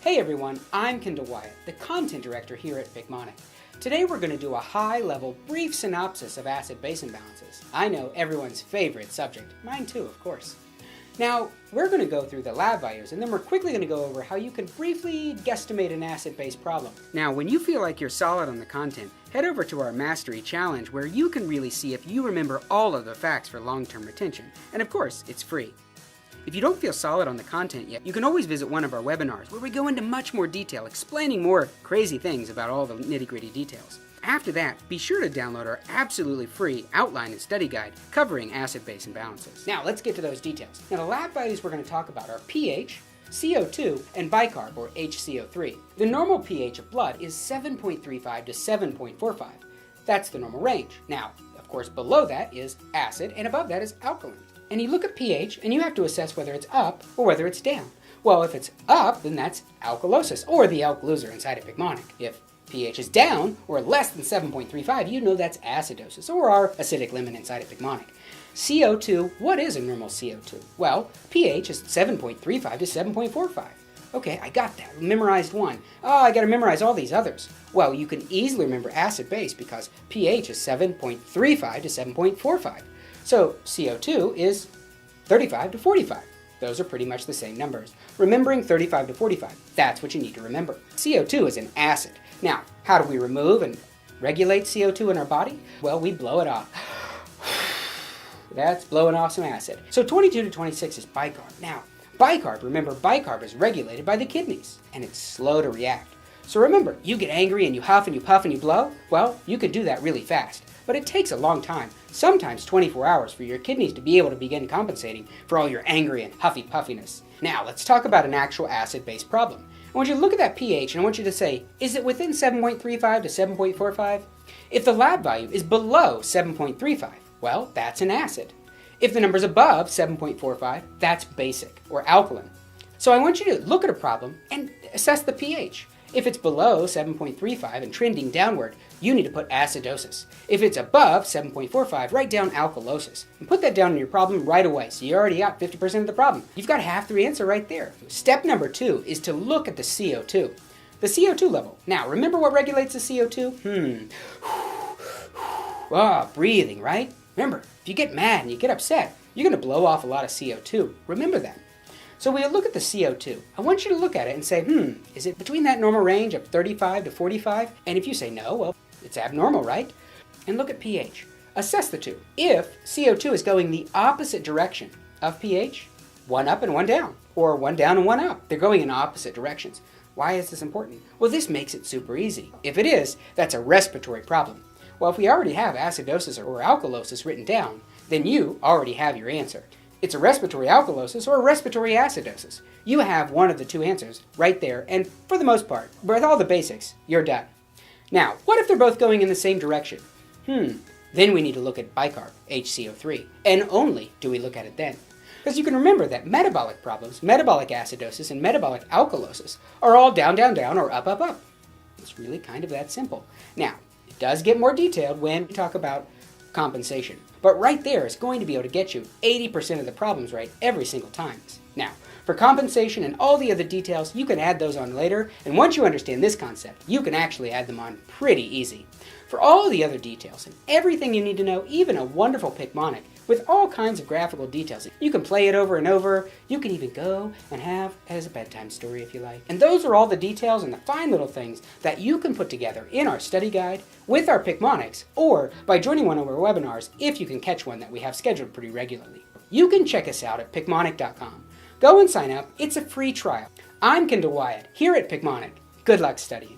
Hey everyone, I'm Kendall Wyatt, the content director here at Picmonic. Today we're going to do a high-level, brief synopsis of acid-base imbalances. I know everyone's favorite subject, mine too, of course. Now, we're going to go through the lab values, and then we're quickly going to go over how you can briefly guesstimate an acid-base problem. Now, when you feel like you're solid on the content, head over to our Mastery Challenge, where you can really see if you remember all of the facts for long-term retention. And of course, it's free. If you don't feel solid on the content yet, you can always visit one of our webinars where we go into much more detail, explaining more crazy things about all the nitty-gritty details. After that, be sure to download our absolutely free outline and study guide covering acid-base imbalances. Now let's get to those details. Now the lab values we're going to talk about are pH, CO2, and bicarb, or HCO3. The normal pH of blood is 7.35 to 7.45. That's the normal range. Now, of course, below that is acid, and above that is alkaline. And you look at pH, and you have to assess whether it's up or whether it's down. Well, if it's up, then that's alkalosis, or the alk loser inside of Picmonic. If pH is down, or less than 7.35, you know that's acidosis, or our acidic limit inside of Picmonic. CO2, what is a normal CO2? Well, pH is 7.35 to 7.45. Okay, I got that. Memorized one. Oh, I got to memorize all these others. Well, you can easily remember acid-base because pH is 7.35 to 7.45. So CO2 is 35 to 45. Those are pretty much the same numbers. Remembering 35 to 45, that's what you need to remember. CO2 is an acid. Now, how do we remove and regulate CO2 in our body? Well, we blow it off. That's blowing off some acid. So 22 to 26 is bicarb. Now, bicarb, remember, bicarb is regulated by the kidneys, and it's slow to react. So remember, you get angry and you huff and you puff and you blow, well, you could do that really fast. But it takes a long time, sometimes 24 hours, for your kidneys to be able to begin compensating for all your angry and huffy puffiness. Now, let's talk about an actual acid-base problem. I want you to look at that pH and I want you to say, is it within 7.35 to 7.45? If the lab value is below 7.35, well, that's an acid. If the number's above 7.45, that's basic, or alkaline. So I want you to look at a problem and assess the pH. If it's below 7.35 and trending downward, you need to put acidosis. If it's above 7.45, write down alkalosis. And put that down in your problem right away, so you already got 50% of the problem. You've got half the answer right there. Step number 2 is to look at the CO2. The CO2 level. Now, remember what regulates the CO2? Breathing, right? Remember, if you get mad and you get upset, you're going to blow off a lot of CO2. Remember that. So when you look at the CO2, I want you to look at it and say, is it between that normal range of 35 to 45? And if you say no, well, it's abnormal, right? And look at pH. Assess the two. If CO2 is going the opposite direction of pH, one up and one down, or one down and one up. They're going in opposite directions. Why is this important? Well, this makes it super easy. If it is, that's a respiratory problem. Well, if we already have acidosis or alkalosis written down, then you already have your answer. It's a respiratory alkalosis or a respiratory acidosis. You have one of the two answers right there, and for the most part, with all the basics, you're done. Now, what if they're both going in the same direction? Then we need to look at bicarb, HCO3, and only do we look at it then. Because you can remember that metabolic problems, metabolic acidosis, and metabolic alkalosis are all down, down, down, or up, up, up. It's really kind of that simple. Now, it does get more detailed when we talk about compensation. But right there is going to be able to get you 80% of the problems right every single time. Now, for compensation and all the other details, you can add those on later, and once you understand this concept, you can actually add them on pretty easy. For all the other details and everything you need to know, even a wonderful Picmonic with all kinds of graphical details, you can play it over and over. You can even go and have as a bedtime story if you like. And those are all the details and the fine little things that you can put together in our study guide with our Picmonics, or by joining one of our webinars if you can catch one that we have scheduled pretty regularly. You can check us out at Picmonic.com. Go and sign up. It's a free trial. I'm Kendall Wyatt here at Picmonic. Good luck studying.